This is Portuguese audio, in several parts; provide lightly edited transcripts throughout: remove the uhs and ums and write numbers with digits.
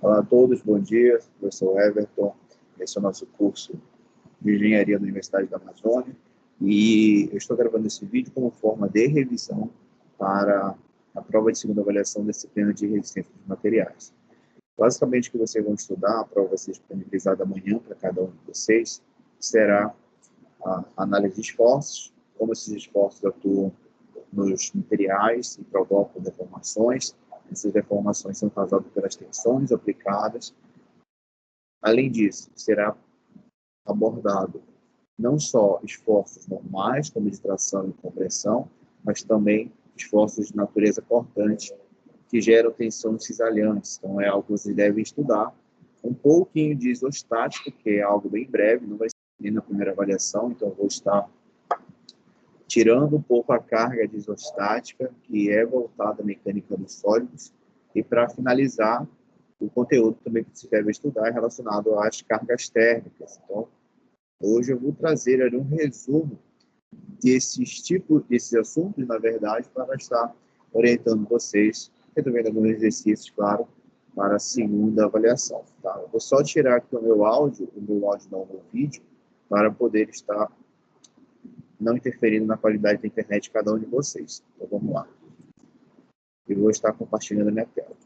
Olá a todos, bom dia. Professor Everton. Esse é o nosso curso de Engenharia da Universidade da Amazônia e eu estou gravando esse vídeo como forma de revisão para a prova de segunda avaliação da disciplina de resistência dos materiais. Basicamente, o que vocês vão estudar, a prova vai ser disponibilizada amanhã para cada um de vocês, será a análise de esforços, como esses esforços atuam nos materiais e provocam deformações. Essas deformações são causadas pelas tensões aplicadas. Além disso, será abordado não só esforços normais, como de tração e compressão, mas também esforços de natureza cortante, que geram tensões cisalhantes. Então, é algo que vocês devem estudar. Um pouquinho de isostática, que é algo bem breve, não vai ser na primeira avaliação, então eu vou estar tirando um pouco a carga de isostática, que é voltada à mecânica dos sólidos, e para finalizar, o conteúdo também que se deve estudar é relacionado às cargas térmicas. Então, hoje eu vou trazer ali um resumo desses assuntos, na verdade, para estar orientando vocês, resolvendo alguns exercícios, claro, para a segunda avaliação. Tá? Eu vou só tirar aqui o meu áudio não o vídeo, para poder estar não interferindo na qualidade da internet de cada um de vocês. Então vamos lá. Eu vou estar compartilhando a minha tela.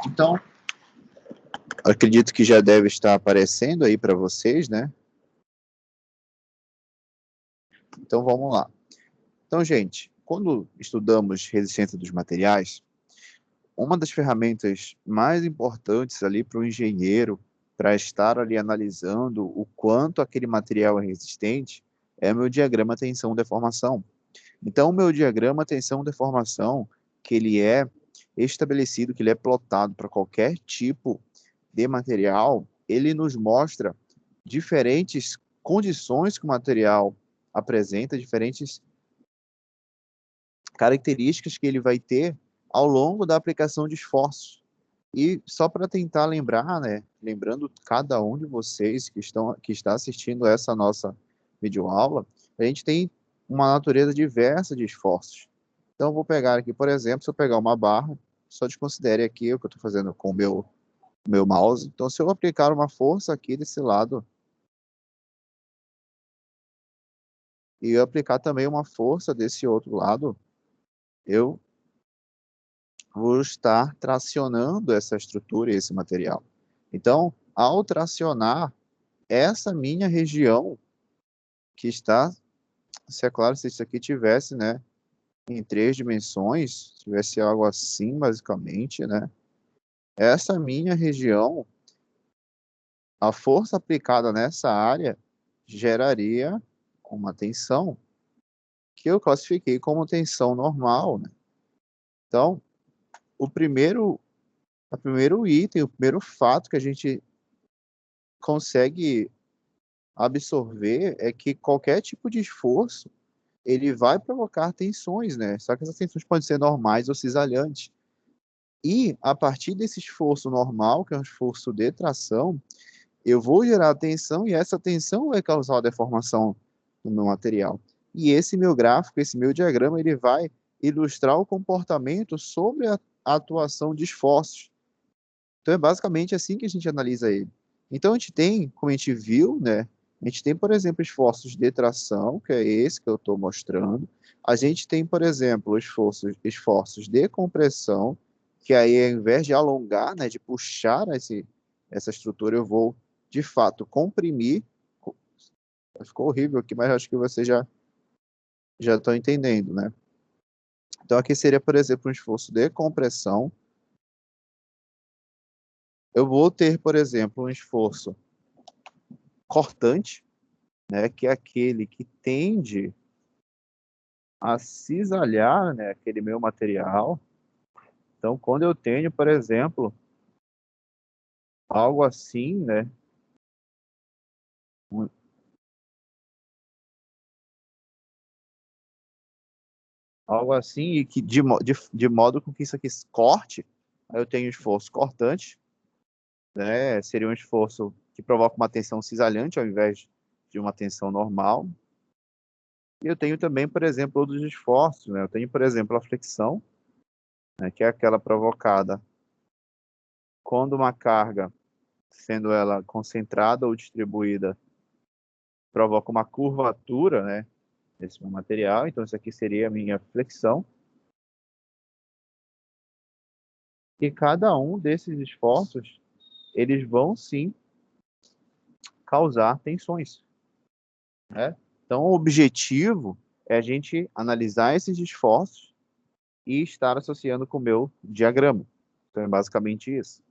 Então, acredito que já deve estar aparecendo aí para vocês, né? Então vamos lá. Então, gente, quando estudamos resistência dos materiais, uma das ferramentas mais importantes ali para o engenheiro, para estar ali analisando o quanto aquele material é resistente, é o meu diagrama tensão-deformação. Então, o meu diagrama tensão-deformação, que ele é estabelecido, que ele é plotado para qualquer tipo de material, ele nos mostra diferentes condições que o material apresenta, diferentes características que ele vai ter ao longo da aplicação de esforços. E só para tentar lembrar, né, lembrando cada um de vocês que está assistindo essa nossa videoaula, a gente tem uma natureza diversa de esforços. Então, eu vou pegar aqui, por exemplo, se eu pegar uma barra, só desconsidere aqui o que eu estou fazendo com o meu mouse. Então, se eu aplicar uma força aqui desse lado, e eu aplicar também uma força desse outro lado, eu vou estar tracionando essa estrutura e esse material. Então, ao tracionar essa minha região que está, se é claro, se isso aqui tivesse, né, em 3 dimensões, tivesse algo assim, basicamente, né, essa minha região, a força aplicada nessa área geraria uma tensão que eu classifiquei como tensão normal, né? Então, o primeiro item, o primeiro fato que a gente consegue absorver é que qualquer tipo de esforço ele vai provocar tensões, né? Só que essas tensões podem ser normais ou cisalhantes. E a partir desse esforço normal, que é um esforço de tração, eu vou gerar tensão e essa tensão vai causar a deformação no meu material. E esse meu gráfico, esse meu diagrama, ele vai ilustrar o comportamento sobre a atuação de esforços. Então é basicamente assim que a gente analisa ele. Então a gente tem, como a gente viu, né? A gente tem, por exemplo, esforços de tração, que é esse que eu estou mostrando. A gente tem, por exemplo, esforços de compressão, que aí ao invés de alongar, né, de puxar essa estrutura, eu vou, de fato, comprimir. Ficou horrível aqui, mas acho que vocês já estão entendendo, né? Então aqui seria, por exemplo, um esforço de compressão. Eu vou ter, por exemplo, um esforço cortante, né, que é aquele que tende a cisalhar, né, aquele meu material. Então, quando eu tenho, por exemplo, algo assim, né, um- algo assim, e que de modo com que isso aqui corte, aí eu tenho esforço cortante, né, seria um esforço que provoca uma tensão cisalhante ao invés de uma tensão normal. E eu tenho também, por exemplo, outros esforços, né? Eu tenho, por exemplo, a flexão, né, que é aquela provocada quando uma carga, sendo ela concentrada ou distribuída, provoca uma curvatura, né, desse meu material. Então, isso aqui seria a minha flexão. E cada um desses esforços, eles vão sim causar tensões, né? Então, o objetivo é a gente analisar esses esforços e estar associando com o meu diagrama. Então, é basicamente isso.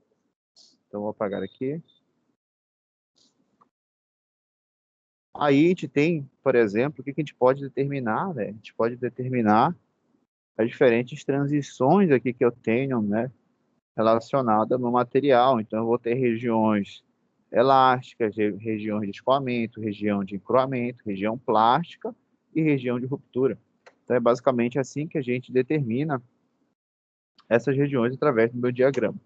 Então, vou apagar aqui. Aí a gente tem, por exemplo, o que a gente pode determinar, né? A gente pode determinar as diferentes transições aqui que eu tenho, né? Relacionada no material. Então, eu vou ter regiões elásticas, regiões de escoamento, região de encruamento, região plástica e região de ruptura. Então, é basicamente assim que a gente determina essas regiões através do meu diagrama.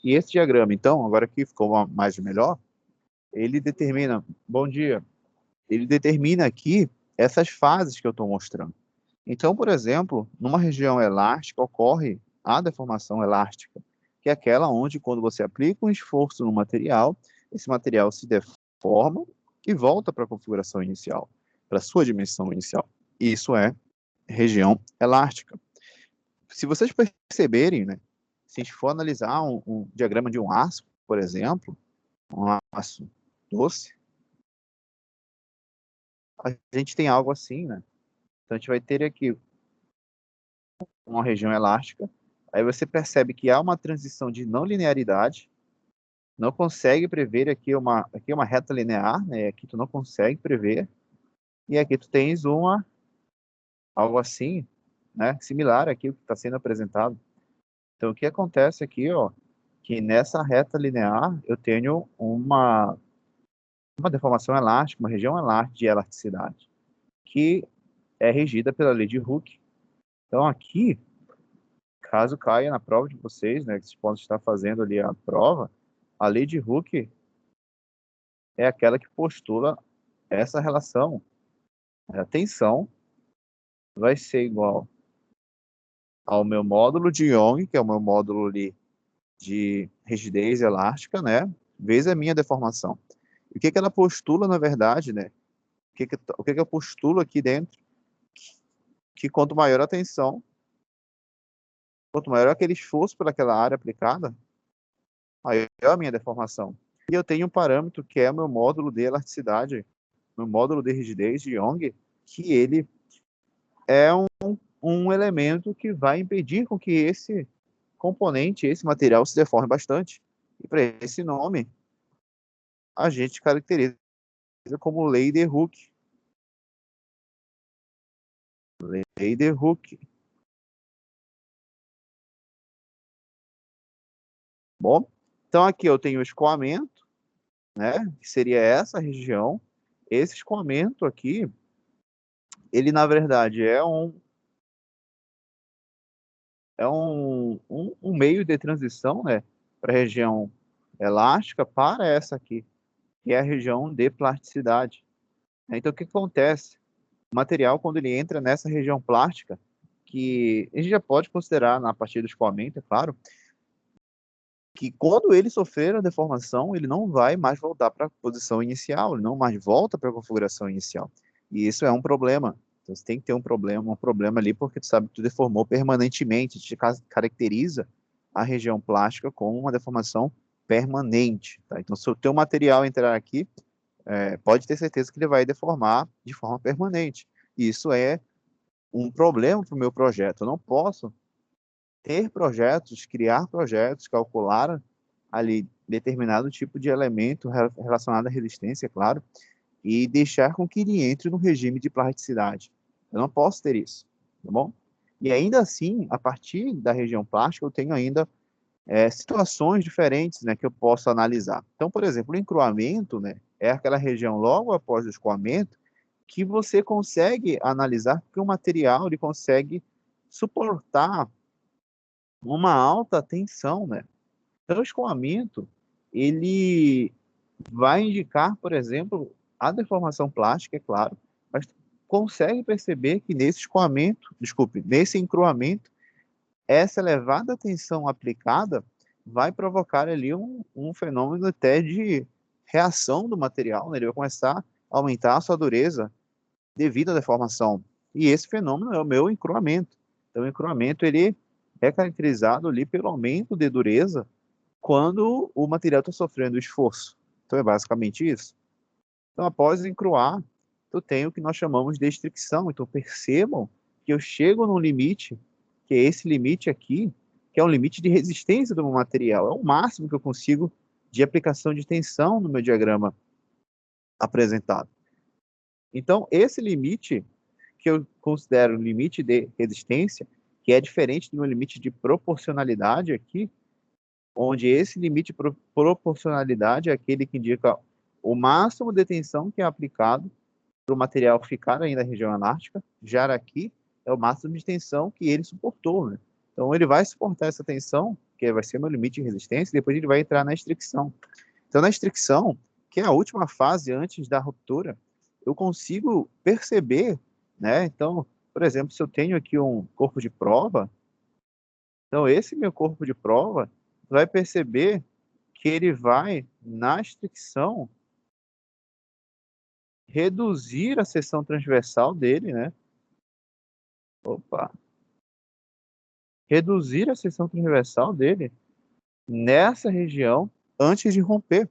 E esse diagrama, então, agora que ficou mais melhor, ele determina, bom dia, ele determina aqui essas fases que eu estou mostrando. Então, por exemplo, numa região elástica ocorre a deformação elástica, que é aquela onde, quando você aplica um esforço no material, esse material se deforma e volta para a configuração inicial, para a sua dimensão inicial. Isso é região elástica. Se vocês perceberem, né, se a gente for analisar um diagrama de um aço, por exemplo, um aço doce, a gente tem algo assim, né? Então, a gente vai ter aqui uma região elástica, aí você percebe que há uma transição de não linearidade, não consegue prever aqui uma reta linear, né? Aqui tu não consegue prever, e aqui tu tens algo assim, né? Similar aqui ao que está sendo apresentado. Então, o que acontece aqui, ó, que nessa reta linear eu tenho uma deformação elástica, uma região elástica de elasticidade, que é regida pela lei de Hooke. Então, aqui, caso caia na prova de vocês, né, que vocês podem estar fazendo ali a prova, a lei de Hooke é aquela que postula essa relação. A tensão vai ser igual ao meu módulo de Young, que é o meu módulo ali de rigidez elástica, né, vezes a minha deformação. E o que que ela postula, na verdade, né? O que que eu postulo aqui dentro? Que quanto maior a tensão, quanto maior aquele esforço por aquela área aplicada, maior a minha deformação. E eu tenho um parâmetro que é o meu módulo de elasticidade, meu módulo de rigidez de Young, que ele é um elemento que vai impedir com que esse componente, esse material se deforme bastante. E para esse nome, a gente caracteriza como lei de Hooke. Lei de Hooke. Bom, então aqui eu tenho o escoamento, né, que seria essa região. Esse escoamento aqui, ele na verdade um meio de transição, né, para a região elástica para essa aqui, que é a região de plasticidade. Então, o que acontece? O material, quando ele entra nessa região plástica, que a gente já pode considerar, na partir do escoamento, é claro, que quando ele sofrer a deformação, ele não vai mais voltar para a posição inicial, ele não mais volta para a configuração inicial. E isso é um problema. Então, você tem que ter um problema ali, porque tu sabe que tu deformou permanentemente, te caracteriza a região plástica como uma deformação permanente. Tá? Então, se o teu material entrar aqui, pode ter certeza que ele vai deformar de forma permanente. E isso é um problema para o meu projeto. Eu não posso ter projetos, criar projetos, calcular ali determinado tipo de elemento relacionado à resistência, é claro, e deixar com que ele entre no regime de plasticidade. Eu não posso ter isso, tá bom? E ainda assim, a partir da região plástica, eu tenho ainda situações diferentes, né, que eu posso analisar. Então, por exemplo, o encruamento, né, é aquela região logo após o escoamento que você consegue analisar que o material ele consegue suportar uma alta tensão, né? Então, o escoamento, ele vai indicar, por exemplo, a deformação plástica, é claro, mas consegue perceber que nesse escoamento, desculpe, nesse encruamento, essa elevada tensão aplicada vai provocar ali um fenômeno até de reação do material, né? Ele vai começar a aumentar a sua dureza devido à deformação. E esse fenômeno é o meu encruamento. Então, o encruamento ele é caracterizado ali pelo aumento de dureza quando o material está sofrendo esforço. Então, é basicamente isso. Então, após encruar, eu tenho o que nós chamamos de estricção. Então, percebam que eu chego num limite, que é esse limite aqui, que é um limite de resistência do meu material. É o máximo que eu consigo de aplicação de tensão no meu diagrama apresentado. Então, esse limite, que eu considero limite de resistência, que é diferente do meu limite de proporcionalidade aqui, onde esse limite de proporcionalidade é aquele que indica o máximo de tensão que é aplicado para o material ficar ainda na região anártica. Já aqui é o máximo de tensão que ele suportou, né? Então ele vai suportar essa tensão, que vai ser meu limite de resistência, e depois ele vai entrar na estricção. Então na estricção, que é a última fase antes da ruptura, eu consigo perceber, né? Então, por exemplo, se eu tenho aqui um corpo de prova, então esse meu corpo de prova vai perceber que ele vai, na estricção, reduzir a seção transversal dele, né? Opa! Reduzir a seção transversal dele nessa região antes de romper.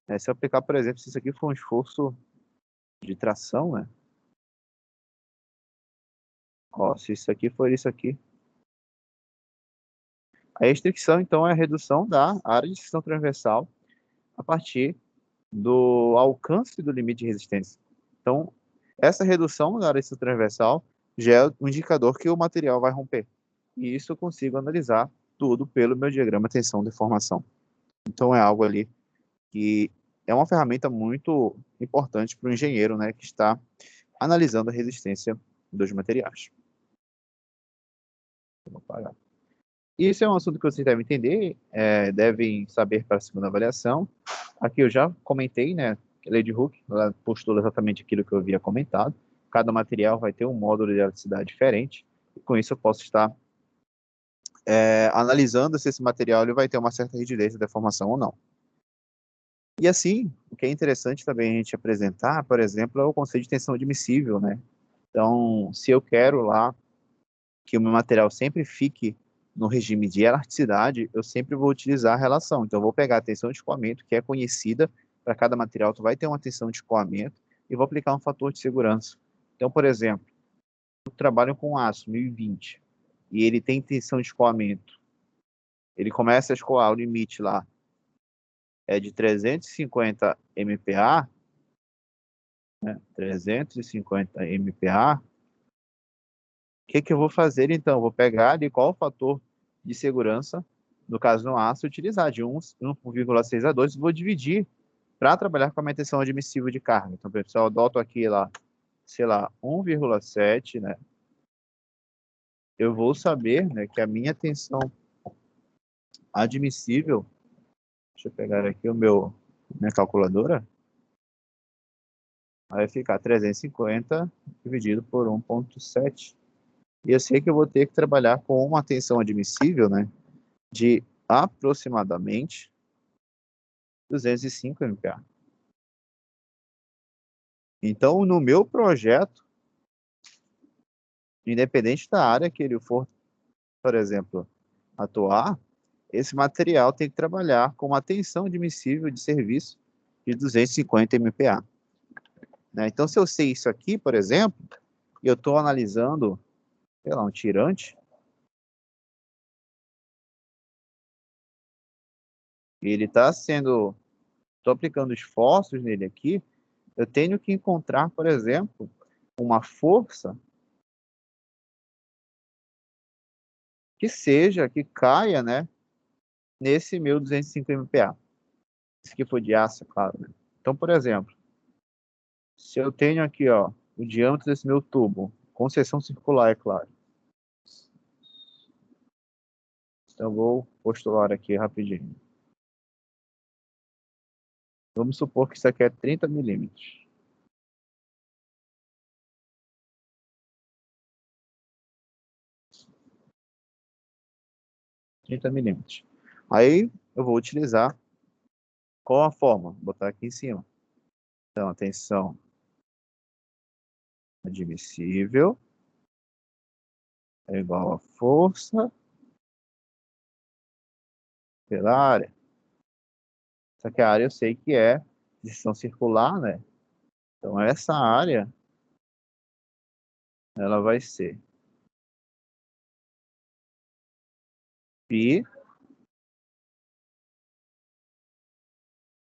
Né? Se eu aplicar, por exemplo, se isso aqui for um esforço de tração, né? Ó, se isso aqui for isso aqui. A restrição, então, é a redução da área de seção transversal a partir do alcance do limite de resistência. Então, essa redução da área de seção transversal já é um indicador que o material vai romper. E isso eu consigo analisar tudo pelo meu diagrama tensão-deformação. Então, é algo ali que é uma ferramenta muito importante para o engenheiro, né, que está analisando a resistência dos materiais. Vou pagar. Isso é um assunto que vocês devem entender, devem saber para a segunda avaliação. Aqui eu já comentei, né, que a lei de Hooke, ela postula exatamente aquilo que eu havia comentado. Cada material vai ter um módulo de elasticidade diferente, e com isso eu posso estar analisando se esse material ele vai ter uma certa rigidez de deformação ou não. E assim, o que é interessante também a gente apresentar, por exemplo, é o conceito de tensão admissível, né? Então, se eu quero lá que o meu material sempre fique no regime de elasticidade, eu sempre vou utilizar a relação. Então, eu vou pegar a tensão de escoamento, que é conhecida para cada material, tu vai ter uma tensão de escoamento, e vou aplicar um fator de segurança. Então, por exemplo, eu trabalho com aço 1020, e ele tem tensão de escoamento. Ele começa a escoar, o limite lá é de 350 MPa, né? 350 MPa. O que eu vou fazer então? Eu vou pegar ali qual o fator de segurança, no caso no aço, utilizar de 1,6 a 2, vou dividir para trabalhar com a minha tensão admissível de carga. Então, pessoal, eu adoto aqui lá, sei lá, 1,7, né? Eu vou saber, né, que a minha tensão admissível, deixa eu pegar aqui minha calculadora, vai ficar 350 dividido por 1,7. E eu sei que eu vou ter que trabalhar com uma tensão admissível, né, de aproximadamente 205 MPa. Então, no meu projeto, independente da área que ele for, por exemplo, atuar, esse material tem que trabalhar com uma tensão admissível de serviço de 250 MPa. Né? Então, se eu sei isso aqui, por exemplo, e eu estou analisando, sei lá, um tirante, ele está sendo, estou aplicando esforços nele aqui, eu tenho que encontrar, por exemplo, uma força que seja, que caia, né, nesse meu 205 MPa. Isso aqui foi de aço, claro, né? Então, por exemplo, se eu tenho aqui, ó, o diâmetro desse meu tubo, com seção circular, é claro. Então, eu vou postular aqui rapidinho. Vamos supor que isso aqui é 30 milímetros. 30 milímetros. Aí eu vou utilizar qual a forma? Vou botar aqui em cima. Então, a tensão admissível é igual a força pela área. Só que a área eu sei que é distância circular, né? Então, essa área, ela vai ser π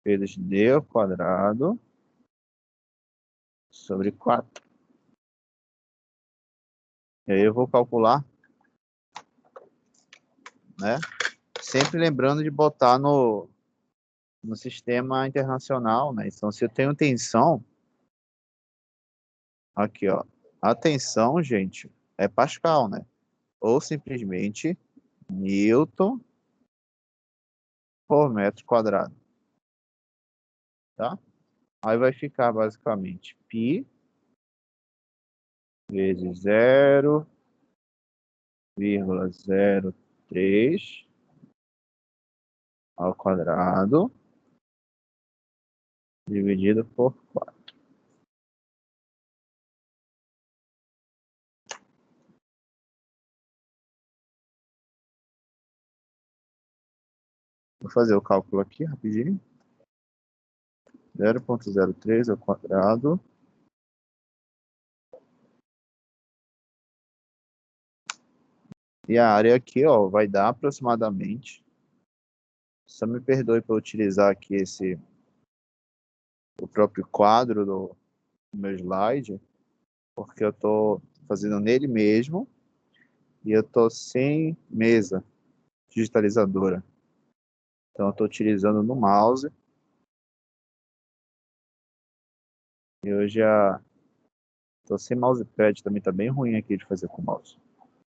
vezes d ao quadrado sobre 4. E aí eu vou calcular, né? Sempre lembrando de botar no sistema internacional, né? Então, se eu tenho tensão, aqui, ó, a tensão, gente, é Pascal, né? Ou simplesmente Newton por metro quadrado, tá? Aí vai ficar basicamente π vezes 0,03 ao quadrado dividido por 4. Vou fazer o cálculo aqui rapidinho. 0,03 ao quadrado e a área aqui, ó, vai dar aproximadamente, só me perdoe por utilizar aqui o próprio quadro do meu slide, porque eu estou fazendo nele mesmo e eu estou sem mesa digitalizadora. Então eu estou utilizando no mouse e eu já estou sem mousepad, também está bem ruim aqui de fazer com o mouse.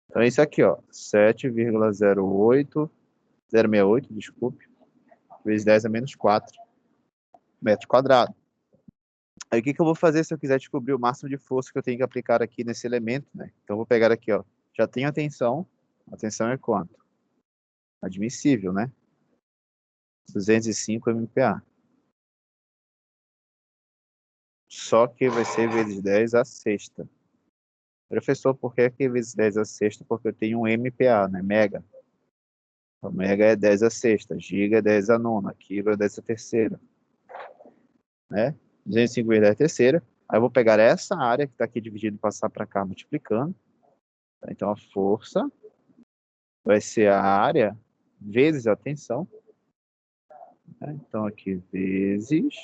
Então é isso aqui, ó, 0,68, desculpe, vezes 10 a menos 4 metros quadrados. Aí o que eu vou fazer se eu quiser descobrir o máximo de força que eu tenho que aplicar aqui nesse elemento, né? Então eu vou pegar aqui, ó, já tenho a tensão é quanto? Admissível, né? 205 MPa. Só que vai ser vezes 10 a sexta. Professor, por que aqui vezes 10 a sexta? Porque eu tenho um MPa, né? Mega. Então, mega é 10 a sexta, giga é 10 a nona, quilo é 10 a terceira. Né? 205 vezes 10 a terceira. Aí eu vou pegar essa área que está aqui dividido e passar para cá multiplicando. Então a força vai ser a área vezes a tensão. Né? Então aqui vezes.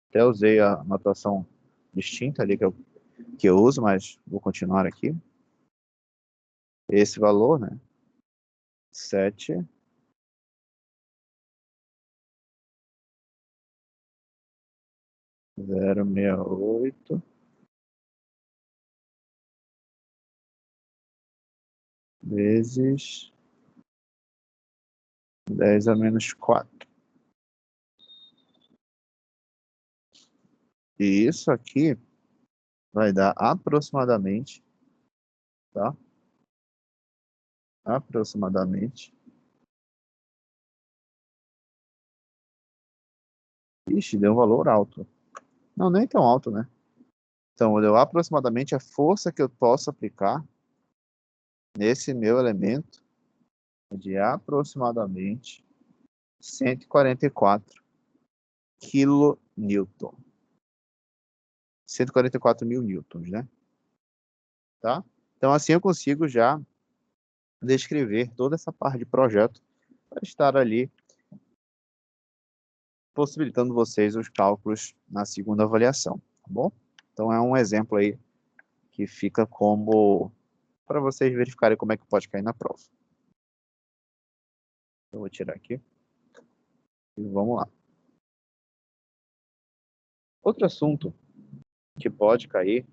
Até usei a notação distinta ali que eu uso, mas vou continuar aqui. Esse valor, né? 7,068 vezes 10 a menos 4. E isso aqui vai dar aproximadamente, tá? Aproximadamente. Ixi, deu um valor alto. Não, nem tão alto, né? Então, deu aproximadamente a força que eu posso aplicar nesse meu elemento de aproximadamente 144 kilonewton. 144 mil newtons, né? Tá? Então, assim eu consigo já descrever toda essa parte de projeto para estar ali possibilitando vocês os cálculos na segunda avaliação, tá bom? Então, é um exemplo aí que fica como para vocês verificarem como é que pode cair na prova. Eu vou tirar aqui e vamos lá. Outro assunto que pode cair,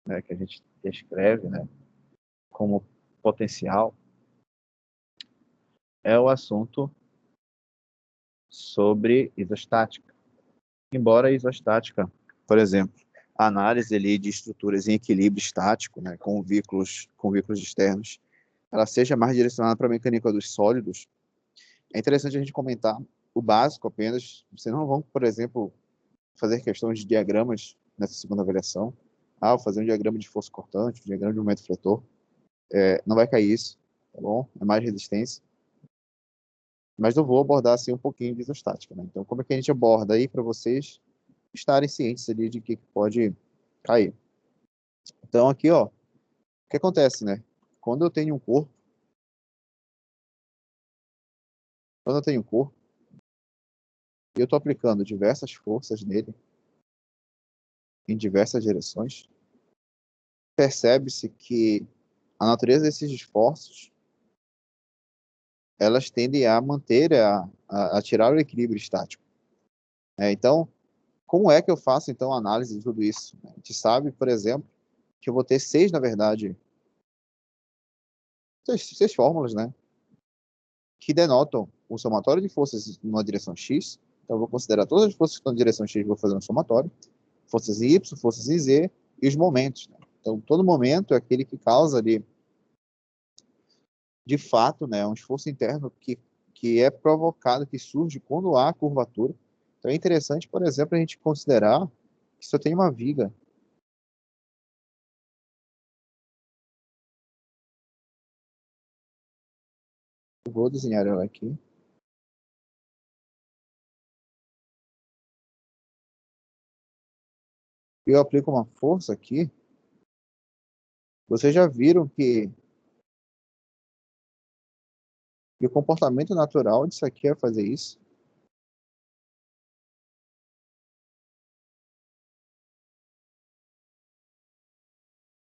né, que a gente descreve, né, como potencial, é o assunto sobre isostática. Embora a isostática, por exemplo, a análise ali de estruturas em equilíbrio estático, né, com vínculos externos, ela seja mais direcionada para a mecânica dos sólidos, é interessante a gente comentar o básico apenas. Vocês não vão, por exemplo, fazer questões de diagramas nessa segunda avaliação. Vou fazer um diagrama de força cortante, um diagrama de momento fletor. Não vai cair isso, tá bom? É mais resistência. Mas eu vou abordar assim um pouquinho de isostática, né? Então, como é que a gente aborda aí para vocês estarem cientes ali de que pode cair? Então, aqui, ó, o que acontece, né? Quando eu tenho um corpo, e eu estou aplicando diversas forças nele, em diversas direções, percebe-se que a natureza desses esforços, elas tendem a manter, a tirar o equilíbrio estático. Então, como é que eu faço, então, a análise de tudo isso? A gente sabe, por exemplo, que eu vou ter na verdade, seis fórmulas, né, que denotam o somatório de forças numa direção X. Então, eu vou considerar todas as forças que estão na direção X, vou fazer um somatório, forças em Y, forças em Z, e os momentos, né? Então, todo momento é aquele que causa ali, de fato, né, um esforço interno que é provocado, que surge quando há curvatura. Então, é interessante, por exemplo, a gente considerar que se eu tenho uma viga, eu vou desenhar ela aqui, e eu aplico uma força aqui, vocês já viram que o comportamento natural disso aqui é fazer isso.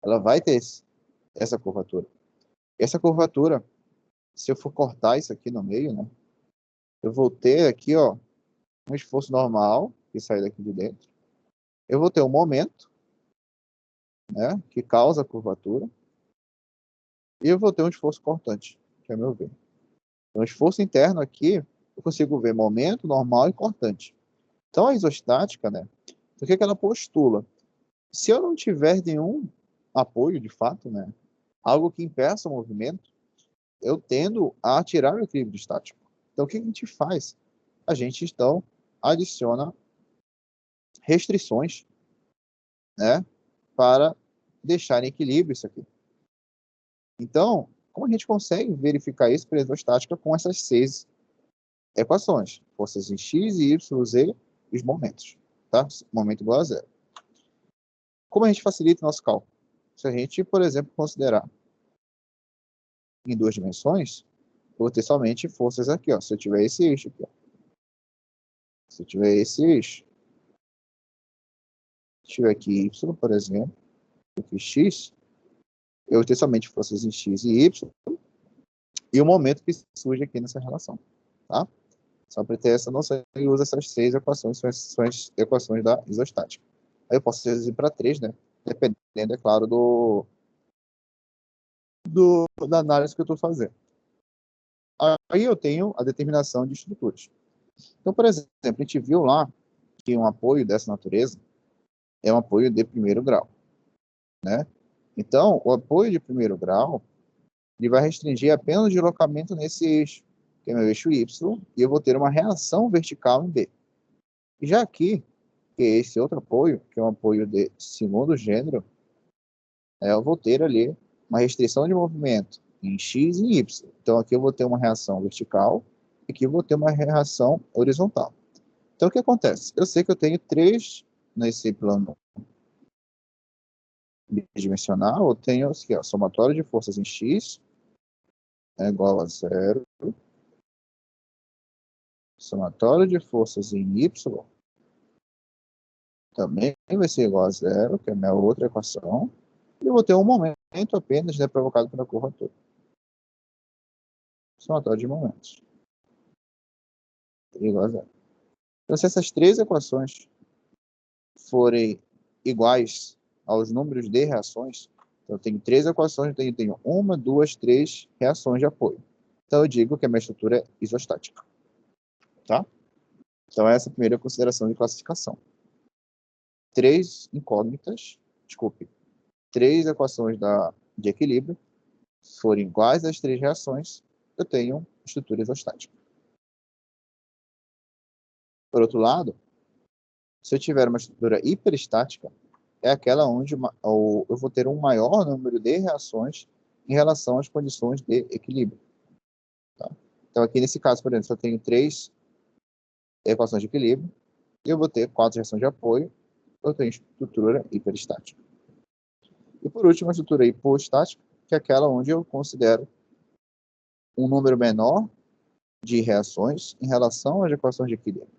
Ela vai ter essa curvatura. Essa curvatura, se eu for cortar isso aqui no meio, né, eu vou ter aqui, ó, um esforço normal que sai daqui de dentro. Eu vou ter um momento, né, que causa a curvatura, e eu vou ter um esforço cortante, que é meu ver. Então, o esforço interno aqui, eu consigo ver momento, normal e cortante. Então, a isostática, né, o que ela postula? Se eu não tiver nenhum apoio, de fato, né, algo que impeça o movimento, eu tendo a tirar o equilíbrio estático. Então, o que a gente faz? A gente, então, adiciona restrições, né, para deixar em equilíbrio isso aqui. Então, como a gente consegue verificar isso para a isostática com essas 6 equações? Forças em x, y, z e os momentos. Tá? Momento igual a zero. Como a gente facilita o nosso cálculo? Se a gente, por exemplo, considerar em 2 dimensões, eu vou ter somente forças aqui, ó. Se eu tiver esse eixo aqui, ó. Se eu tiver esse eixo, se tiver aqui y, por exemplo, aqui x, eu vou ter somente forças em x e y, e o momento que surge aqui nessa relação, tá? Só para ter essa noção, e usa essas 6 equações, são as equações da isostática. Aí eu posso reduzir para 3, né? Dependendo, é claro, da análise que eu estou fazendo. Aí eu tenho a determinação de estruturas. Então, por exemplo, a gente viu lá que um apoio dessa natureza é um apoio de primeiro grau, né? Então, o apoio de primeiro grau, ele vai restringir apenas o deslocamento nesse eixo, que é meu eixo Y, e eu vou ter uma reação vertical em B. E já aqui, que é esse outro apoio, que é um apoio de segundo gênero, eu vou ter ali uma restrição de movimento em X e em Y. Então, aqui eu vou ter uma reação vertical, e aqui eu vou ter uma reação horizontal. Então, o que acontece? Eu sei que eu tenho 3 nesse plano bidimensional, eu tenho aqui, ó, somatório de forças em X é igual a zero, somatório de forças em Y também vai ser igual a zero, que é a minha outra equação, e eu vou ter um momento apenas, né, provocado pela curvatura. Somatório de momentos igual a zero. Então, se essas 3 equações forem iguais aos números de reações, então eu tenho 3 equações, então eu tenho 1, 2, 3 reações de apoio. Então eu digo que a minha estrutura é isostática. Tá? Então essa é a primeira consideração de classificação. 3 incógnitas, desculpe, 3 equações de equilíbrio, forem iguais as três reações, eu tenho estrutura isostática. Por outro lado, se eu tiver uma estrutura hiperestática, é aquela onde eu vou ter um maior número de reações em relação às condições de equilíbrio. Tá? Então, aqui nesse caso, por exemplo, se eu tenho 3 equações de equilíbrio, e eu vou ter 4 reações de apoio, eu tenho estrutura hiperestática. E por último, a estrutura hipostática, que é aquela onde eu considero um número menor de reações em relação às equações de equilíbrio.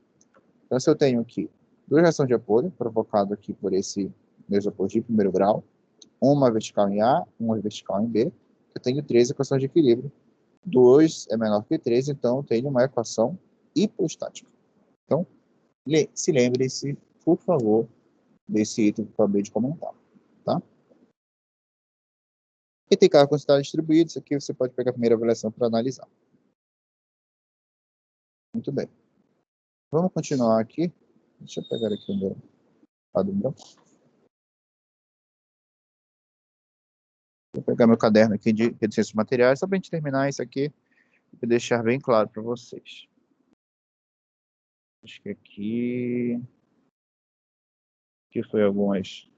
Então, se eu tenho aqui 2 reações de apoio, provocado aqui por esse mesmo apoio de primeiro grau, uma vertical em A, uma vertical em B, eu tenho 3 equações de equilíbrio. 2 é menor que 3, então eu tenho uma equação hipostática. Então, se lembre-se, por favor, desse item que eu acabei de comentar. Tá? E tem carga quantidade distribuída, isso aqui você pode pegar a primeira avaliação para analisar. Muito bem. Vamos continuar aqui. Deixa eu pegar aqui o meu quadro branco. Vou pegar meu caderno aqui de ciências materiais, só para a gente terminar isso aqui e deixar bem claro para vocês. Acho que aqui foi algumas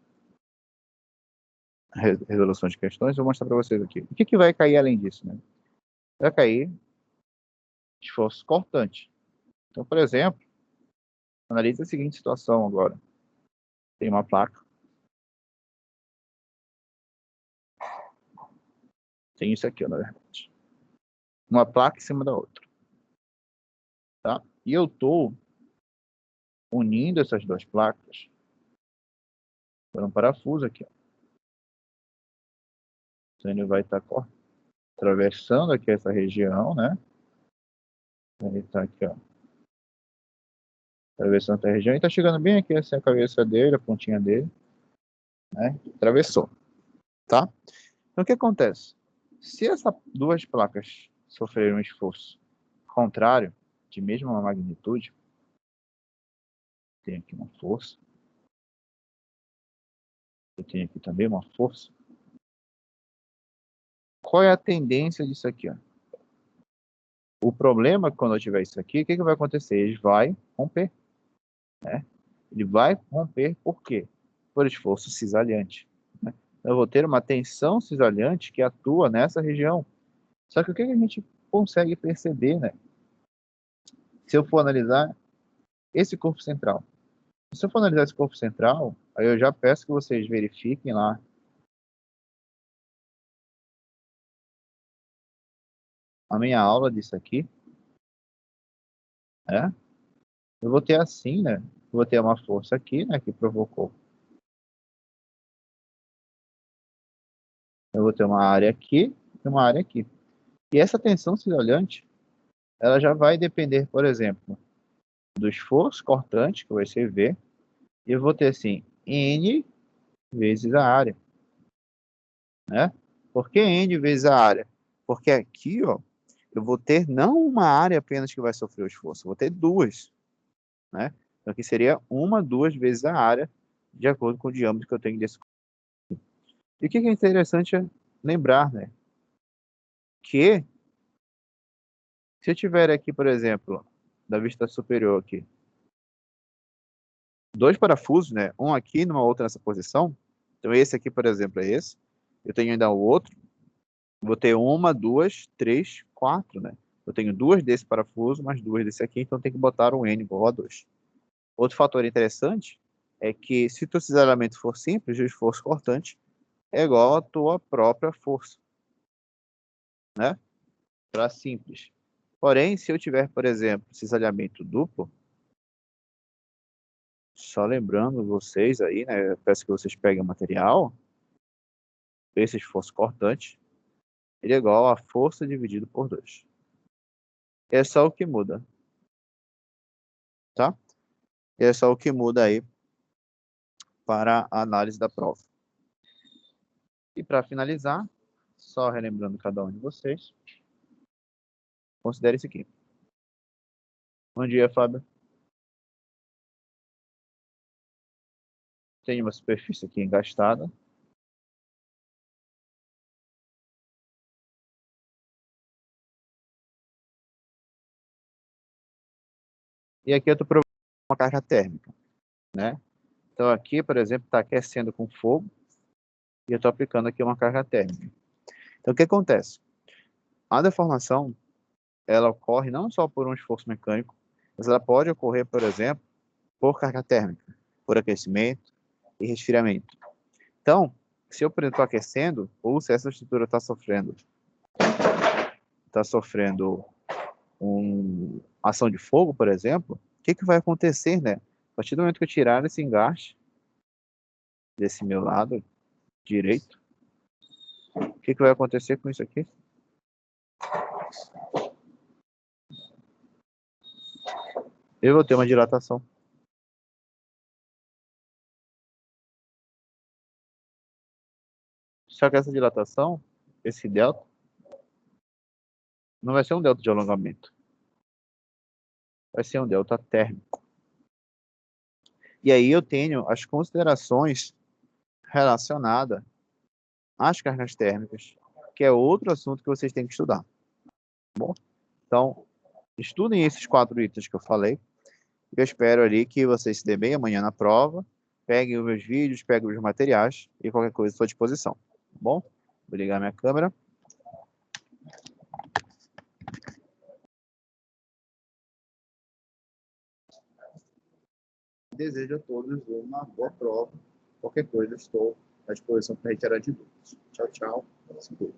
resoluções de questões. Vou mostrar para vocês aqui. O que vai cair além disso? Né? Vai cair esforço cortante. Então, por exemplo, analise a seguinte situação agora. Tem uma placa. Tem isso aqui, na verdade. Uma placa em cima da outra. Tá? E eu estou unindo essas duas placas por um parafuso aqui. Ó. Então, ele vai estar atravessando aqui essa região, né? Ele está aqui, ó. Atravessando a região e está chegando bem aqui, assim, a cabeça dele, a pontinha dele. Né? Atravessou. Tá? Então, o que acontece? Se essas duas placas sofrerem um esforço contrário, de mesma magnitude, tem aqui uma força, eu tenho aqui também uma força. Qual é a tendência disso aqui? Ó? O problema é que quando eu tiver isso aqui, o que vai acontecer? Ele vai romper. Né? Ele vai romper por quê? Por esforço cisalhante. Né? Eu vou ter uma tensão cisalhante que atua nessa região. Só que o que a gente consegue perceber, né? Se eu for analisar esse corpo central. Se eu for analisar esse corpo central, aí eu já peço que vocês verifiquem lá a minha aula disso aqui. Né? Eu vou ter assim, né? Eu vou ter uma força aqui, né? Que provocou. Eu vou ter uma área aqui e uma área aqui. E essa tensão cisalhante, ela já vai depender, por exemplo, do esforço cortante, que vai ser V, e eu vou ter assim, N vezes a área. Né? Por que N vezes a área? Porque aqui, ó, eu vou ter não uma área apenas que vai sofrer o esforço, eu vou ter duas. Né? Então, aqui seria uma, duas vezes a área, de acordo com o diâmetro que eu tenho desse. E o que é interessante lembrar, né? Que se eu tiver aqui, por exemplo, da vista superior aqui, dois parafusos, né? Um aqui, numa outra nessa posição. Então, esse aqui, por exemplo, é esse. Eu tenho ainda o outro. Vou ter uma, duas, três, quatro, né? Eu tenho duas desse parafuso, mais duas desse aqui, então tem que botar um N igual a 2. Outro fator interessante é que se o teu cisalhamento for simples, o esforço cortante é igual à tua própria força, né? Para simples. Porém, se eu tiver, por exemplo, cisalhamento duplo, só lembrando vocês aí, né? Eu peço que vocês peguem o material, esse esforço cortante, ele é igual a força dividido por 2. É só o que muda, tá? É só o que muda aí para a análise da prova. E para finalizar, só relembrando cada um de vocês, considere isso aqui. Bom dia, Fábio. Tenho uma superfície aqui engastada. E aqui eu estou provando uma carga térmica, né? Então aqui, por exemplo, está aquecendo com fogo e eu estou aplicando aqui uma carga térmica. Então o que acontece? A deformação, ela ocorre não só por um esforço mecânico, mas ela pode ocorrer, por exemplo, por carga térmica, por aquecimento e resfriamento. Então, se eu, por exemplo, estou aquecendo, ou se essa estrutura está sofrendo ação de fogo, por exemplo, o que vai acontecer, né? A partir do momento que eu tirar esse engaste desse meu lado direito, o que vai acontecer com isso aqui? Eu vou ter uma dilatação. Só que essa dilatação, esse delta, não vai ser um delta de alongamento, vai ser um delta térmico. E aí eu tenho as considerações relacionadas às cargas térmicas, que é outro assunto que vocês têm que estudar. Tá bom? Então, estudem esses 4 itens que eu falei. Eu espero ali que vocês se dêem bem amanhã na prova. Peguem os meus vídeos, peguem os materiais e qualquer coisa à sua disposição. Tá bom? Vou ligar minha câmera. Desejo a todos uma boa prova. Qualquer coisa, estou à disposição para retirar de dúvidas. Tchau, tchau. Se cuide.